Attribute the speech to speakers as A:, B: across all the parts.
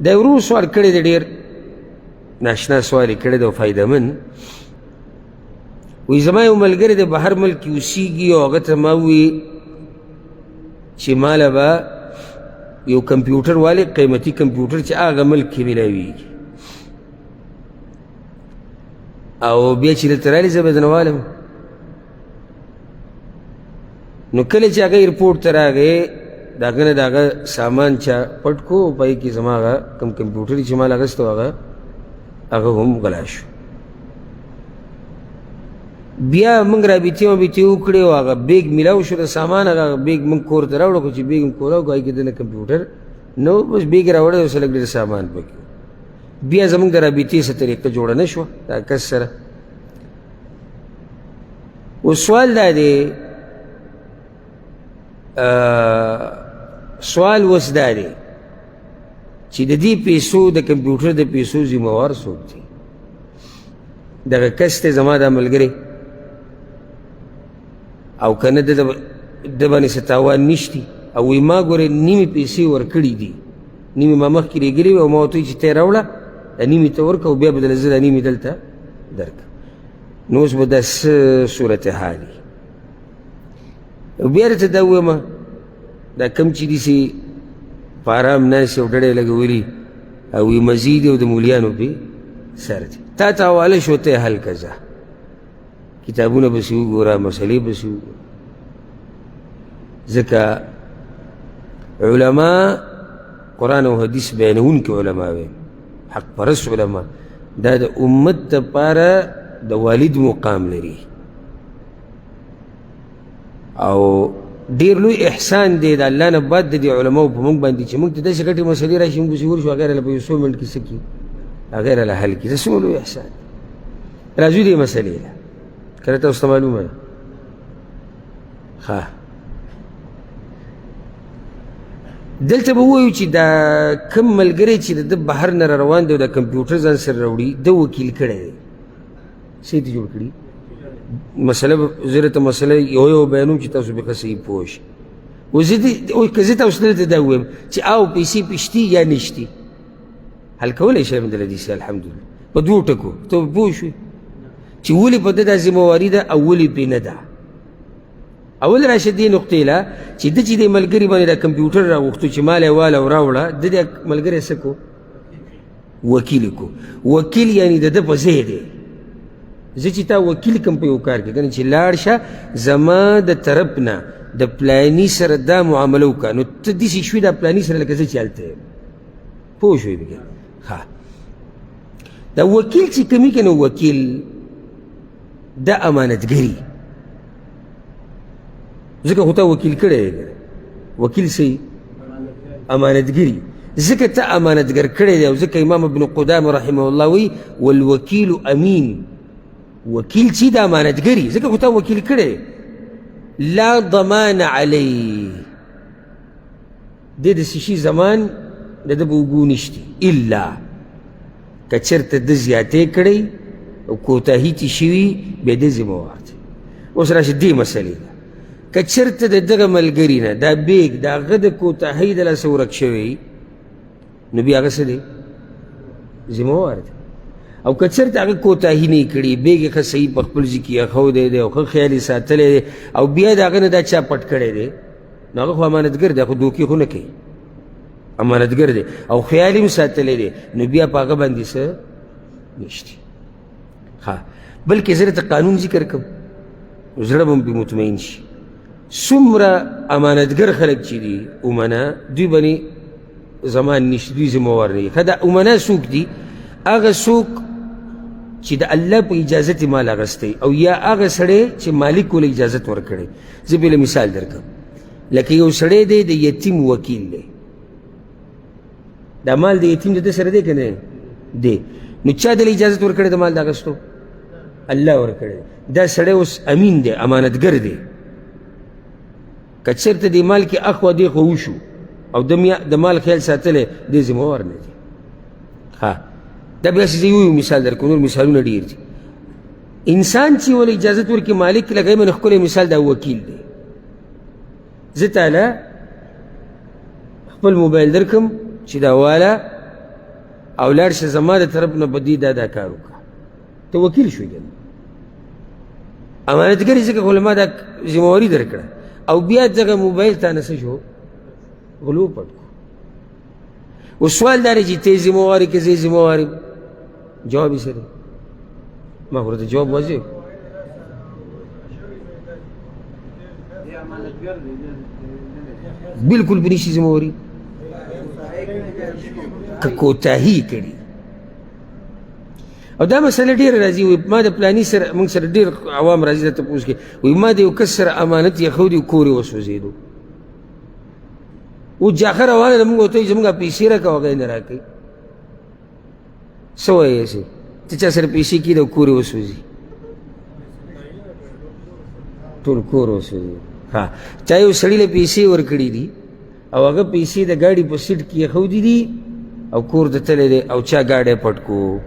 A: دا ورو سوال کړی دی ډېر ناشنا سوال یې کړی دی او فایدهمند. وایي زما یو ملګری دی بهر ملک کې اوسېږي او هغه ته ما ووي چې ماله به یو کمپیوټر والی قیمتي کمپیوټر چې هغه ملک کې میلاویږي او بیا چې دلته رالي زه به یې ځنه والم. نو کله چې هغه ایرپورټ ته راغی د هغه نه د هغه سامان چا پټ کو پای کې زما هغه کم کمپیوټر چې ما لګسته و هغه هم غلا شو. بیا موږ رابطې وکړې او هغه بیګ میلاو شو د سامان هغه بیګ موږ کور ته راوړو خو چې بیګ م کور راوړو هغې کې دنه کمپیوټر نو بس بیګ یې راوړی او څه لږ ډېر سامان پکې. بیا زموږ د رابطې څه طریقه جوړه نه شوه دا کس سره. اوس سوال دا دی سوال اوس دا دی چې د دې پیسو د کمپیوټر د پیسو ذمهوار څوک دی؟ دغه کس دی زما دا ملګری او که نه د باندې څه تاوان نشتي او وایي ما ګورې نیمې پیسې ورکړي دي نیمې ما مخکې لېږلې وي او ما ورته وایي چې ته یې راوړه دا نیمې ته ورکړه او بیا به دله زه دا نیمې دلته درکړم. نو اوس به دا څه صورت حال وي؟ او بیا درته دا ووایم دا کم چې داسې په ارام ناست او ډډه یې لګولي او وي مزید او د مولیانو پې سر دی تا ته حواله شو ته یې حل که ځه کتابونه بسې وګوره مسلې بسې وګوره. ځکه علما قرآن او حدیث بیانونکي علما وي حق پرست علما دا د امت دپاره د والد مقام لري او ډېر لوی احسان دی د الله نه بعد د دې علماو په موږ باندې چې موږ ته داسې ګټې مسلې راشي موږ پسې ورشو هغه یې په یو څو منټ کې څه کړي هغه یې راله حل کړي. دا څومره لوی احسان دی. راځو دې مسلې ته که نه تاسو ته معلومه ده ښه دلته به ووایو چې دا کوم ملګری چې د ده بهر نه را روان دی او د کمپیوټر ځان سره راوړي ده وکیل کړی دی څه یې جوړ کړي مسله زه درته مسله یو بیانوم چې تاسو بېخه صحیح پوه شئ. که زه تاسو دلته دا ووایم چې او پیسې پې شتي یا نشتي حل کولی شم د حدیث الحمدلله په دوو ټکو ته به پوه شوې چې ولې په ده دا ذمهواري ده او ولې پې نه ده. اول راشه دې نقطې له چې ده چې دې ملګري باندې دا کمپیوټر راغوښتو چې مال یې واله او راوړه ده دې ملګری څه کو وکیل کو. وکیل یعنې د ده په ځای دی زه چې تا وکیل کم په یو کار کې که نه چې لاړ شه زما د طرف نه د پلاني سره دا معامله وکړه نو ته داسې شوې دا پلاني سره لکه زه چې هلته یم پوه شوې بګې ښه دا وکیل چې کوم که نه وکیل دا امانتګري ځکه خو تا وکیل کړی دی وکیل څه امانتګري ځکه ته امانتګر کړی دی او ځکه امام ابن قدامه رحمه الله وایي والوکیل امین وکیل چې د امانتګري ځکه خو تا وکیل کړی لا ضمان علیه دې داسې شي زمان د ده به اوږو نشتي الا که چېرته ده زیاتې کړی او کوتاهي تې شوي بیا دې ذمهوار دی. اوس راشه دې مسلې ده که چېرته د دغه ملګري نه دا بیګ د هغه د کوتاهۍ د لاسه ورک شوی نو بیا هغه څه دی ذمهوار دی. او که چېرته هغه کوتاهي نه یې کړي بیګ یې ښه صحیح په خپل ځای کې ایښودی دی او ښه خیال یې ساتلی دی او بیا د هغه نه دا چا پټ کړی دی نو هغه خو امانتګر دی خو دوکې خو نه کوي امانتګر دی او خیال یې هم ساتلی دی نو بیا په هغه باندې څه نشته. ښه بلکې زه درته قانون ذکر کړم زړه به م پرې مطمئن شي څومره امانتګر خلک چې دي امنا دوی باندې زمان نشته دوی ذمهوار نه دي. ښه دا امنا څوک دي؟ هغه څوک چې د الله په اجازت یې مال اخیستی او یا هغه سړی چې مالک ولې اجازت ورکړی. زه بېله مثال درکړم لکه یو سړی دی د یتیم وکیل دی دا مال د یتیم د ده سره دی که نه دی نو چا دله اجازت ورکړی د مال د اخیستو؟ الله ورکړی. دا سړی اوس امین دی امانتګر دی که چېرته دې مال کې اخوا دېخوا وشو او د مال خیال ساتلی دې ذمهوار نه دی. ښه دا بیا چې زه یو مثال درکړم نور مثالونه ډېر دي. انسان چې ولې اجازت ورکړي مالک لکه یې من ښکلی مثال دا وکیل دی. زه تاله خپل موبایل درکړم چې دا واله او لاړ شه زما د طرف نه به دې دا کار وکړه، ته وکیل شوې که نه. امانتګري ځکه خو له ما دا ذمهواري درکړه او بیا دغه موبایل تا نه څه شو غلو پټ کړو. اوس سوال دا دی چې ته یې ذمهوار یې که زه یې ذمهوار یم؟ جواب یې څه دی؟ ما خو ورته جواب واضح بالکل به نشي ذمهواري که کوتاهي کړي. او دا مسله ډېره راځي، وایي ما د پلاني سره موږ سره ډېر عوام راځي دا تپوس کوي، وایي ما د یو کس سره امانت ایښودی کور یې وسوځېدو. اوس جاخه روانه ده، موږ ورته وایي زموږ پیسې راکوه، هغه یې نه راکوي. څه وایې هسې ته چا سره پیسې کېږي او کور یې وسوځي، ټول کور وسوځي. ها چا یو سړي له پیسې ورکړي دي او هغه پیسې د ګاډي په سیټ کې ایښودي دي او کور ته تللی دی او چا ګاډی پټ کو،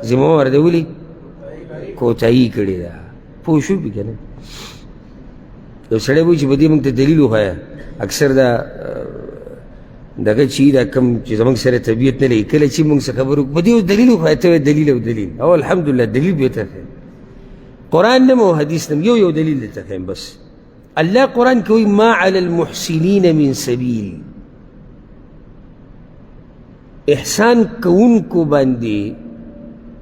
A: ذمهوار دی. ولې؟ کوتاهي کړې ده. پوه شو پې که نه؟ یو سړی وایي چې په دې موږ ته دلیل وښایه. اکثر دا دغه چې دا کوم چې زموږ سره طبیعت نه لري، کله چې موږ څه خبر وکړو په دې دلیل وښایه، ته دلیل او دلیل او الحمدلله دلیل به ته ښیم. قرآن نه او حدیث نه، یو دلیل درته ښیم بس. الله قرآن کې وایي ما علی المحسنین من سبیل، احسان کوونکو باندې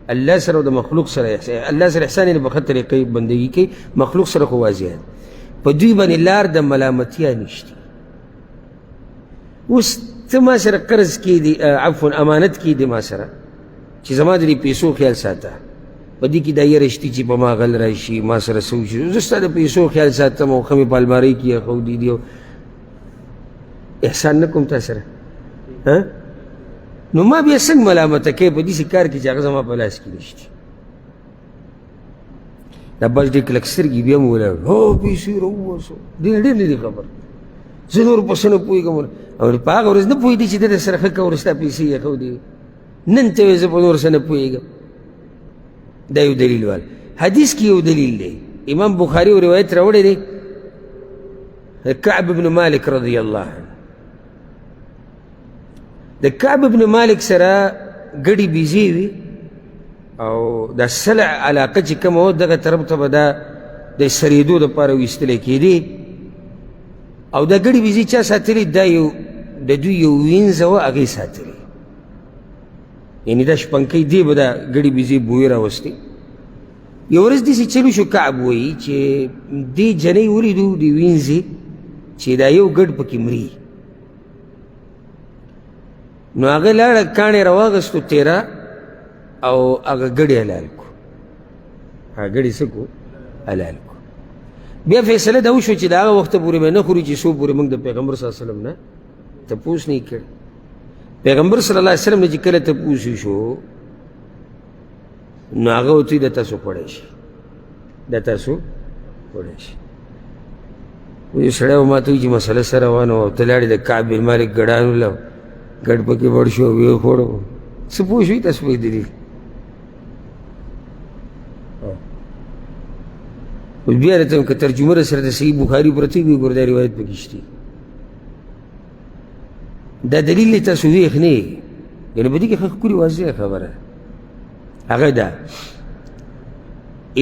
A: الله سره او د مخلوق سره الله سره احسان یې په ښه طریقې بندګي کوي، مخلوق سره خو واضح ده، په دوی باندې لار د ملامتیا نشته. اوس ته ما سره قرض کېدي، عفوا امانت کېدي ما سره چې زما د دې پیسو خیال ساته، په دې کې دا یره شته چې په ما غل راشي، ما سره څه وشي، زه ستا د پیسو خیال ساتم او ښه مې په المارۍ کې ایښودي دي، احسان نه کوم تا سره. نو ما بیا څنګه ملامته کوې په داسې کار کې چې هغه زما په لاس کې نشته؟ دا بس ډېر کلک سترګې بیا مې ولاړ، هو پیسې راوباسو، ډېر ډېر نه دي خبر، زه نور په څه نه پوهېږم. او په هغه ورځ نه پوهېدې چې ده در سره ښه کوه ستا پیسې ایښودې، نن ته وایې زه په نور څه نه پوهېږم. دا یو دلیل وال. حدیث کې یو دلیل دی، امام بخاري یو روایت راوړی دی کعب بن مالک رضی الله عنه. د کعب بن مالک سره ګډې بیزې وي او د سلع علاقه چې کومه وه دغه طرف ته به دا د سرېدو دپاره ویستلی کېدې او دا ګډې بیزې چا ساتلې؟ دا یو د دوی یو وینځه وه هغې ساتلې، یعنې دا شپنکۍ دې به دا ګډې بیزې بوی راوستې. یو ورځ داسې چلو شو، کعب وایي چې دې جنۍ ولیدو د وینځې چې دا یو ګډ پکې مري، نو هغه لاړه کاڼې راواغستو تیره او هغه ګډې حلال کو، هغه ګډې څه کو؟ حلال کو. بیا فیصله دا وشو چې د هغه وخته پورې به نه خوري چې څو پورې موږ د پیغمبر صلی الله علیه وسلم نه تپوس نه یې کړی. پیغمبر صلی الله علیه وسلم نه چې کله تپوس وشو نو هغه ورته د تاسو خوړی شي، د تاسو خوړی شي. یو سړی به ما ته وایي چې مسله څه روانه وه او ته لاړې د کعب بن مالک ګډان وله ګډ پکې وړ شو ویې خوړو، څه پوه شوي تاسو په دلیل؟ اوس بیا درته وایم که ترجمه در سره د صحیح بخاري پرته وي ګوره دا روایت پکې شته، دا دلیل دی تاسو ویښ نه یې، یعنې په دې کې ښه ښکلې واضحه خبره هغه ده.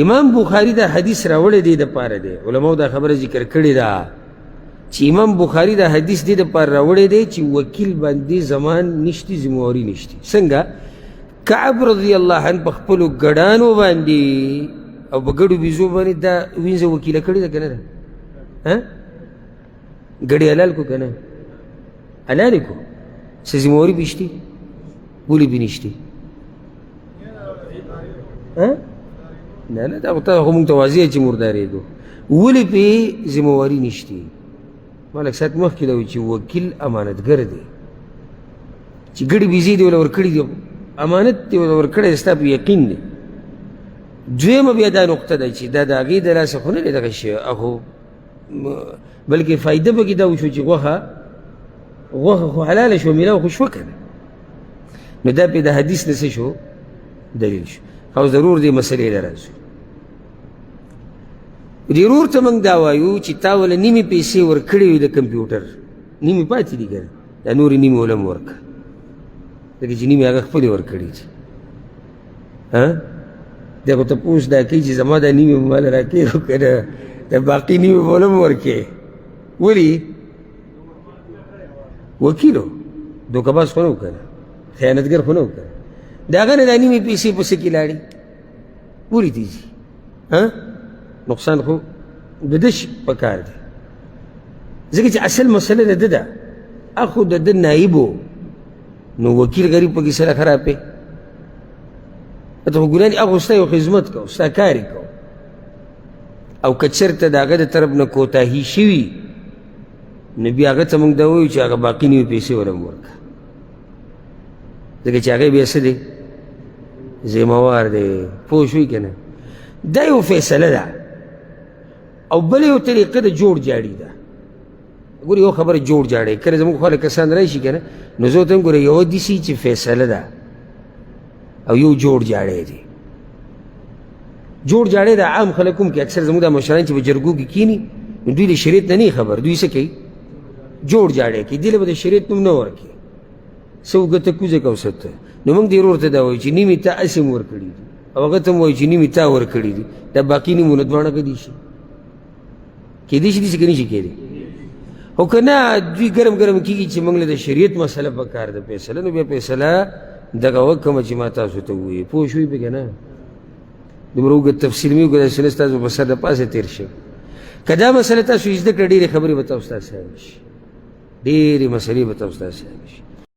A: امام بخاري دا حدیث راوړی دی دپاره دی، علماو دا خبره ذکر کړې ده چې امام بخاري دا حدیث دې دپاره راوړی دی چې وکیل باندې زمان نشتی، ذمهواري نشتی. څنګه؟ کعب رضی الله عنه په خپلو ګډانو باندې او په ګډو بیزو باندې دا وینځه وکیله کړې ده که نه ده؟ ګډې حلال کو که نه؟ حلال یې کو، څه ذمهواري پې شتې؟ ولې پې نشتې؟ نه نه دا خو موږ ته واضح چې مردارېدو، ولې پې ذمهواري نشتې؟ مالک صاحب مخکې دا وایي چې وکیل امانتګر دی، چې ګډې بیزې دې وله ورکړي دي، امانت دې وله ورکړی دی، ستا په یقین دی. دویمه بیا دا نقطه ده چې دا د هغې د لاسه خو نه دی دغه شی، خو بلکې فایده پکې دا وشو چې غوښه خو حلاله شوه، میلاو خو شوه که نه، نو دا پې د حدیث نه څه شو؟ دلیل شو. او ضرور دې مسلې له راځو. ضرور ته موږ دا وایو چې تا وله نیمې پیسې ورکړې وي د کمپیوټر، نیمې پاتې دي که نه، دا نورې نیمې وله هم ورکړه، ځکه چې نیمې هغه خپلې ورکړي دي. دی خو تپوس دا کوي چې زما دا نیمې به ماله راکوې خو که نه د باقي نیمې به ونه م ورکوې. ولې وکیلو دوکهباز خو نه و که نه، خیانتګر خو نه و که نه، د هغه نه دا نیمې پیسې په څه کې لاړې پورې ته ځي. نقصان خو د ده په کار دی، ځکه چې اصل مسله د ده ده، اخو د ده نایب و، نو وکیل غریب پکې سره خراب دی. ته خو ګرانې هغه ستا یو خدمت کو، ستا کار یې کو، او که چېرته د هغه د طرف نه کوتاهي شوي نو بیا هغه ته موږ دا وایو چې هغه باقي نیمې پیسې ور هم ورکړه، ځکه چې هغه بیا څه دی ذمهوار دی. پوه شوي که نه؟ دا یو فیصله ده. او بله یو طریقه د جوړ جاړي ده. ګوره یو خبره جوړ جاړی، کله زموږ خواله کسان راشي که نه، نو زه ورته وایم ګوره یوه داسې چې فیصله ده او یو جوړ جاړی دی. جوړ جاړی د عام خلک هم کې اکثر زموږ دا مشران چې په جرګو کې کیني نو دوی د شریعت نه نه خبر، دوی څه کوي جوړ جاړی کوي، دې له به د شریعت نوم نه ورکوي، څه وګته کوزه کوسته. نو موږ دې ورور ته دا وایو چې نیمې تا هسې م ورکړي دي، او هغه ته م وایو چې نیمې تا ورکړي دي، دا باقي نیمونه دواړه کیدی شي، کیدی شي داسې که نه شي کیدی. خو که نه دوی ګرم ګرم کېږي چې موږ له د شریعت مسله په کار ده فیصله، نو بیا فیصله دغه وکړمه چې ما تاسو ته ووایي. پوه شوي به که نه؟ دومره اوږد تفصیل مې وکړه چې ستاسو په سر د پاسه تېر شي. که دا مسله تاسو زده کړه ډېرې خبرې به تاسو ته اسانه شي، ډېرې مسلې به تاسو ته اسانه شي.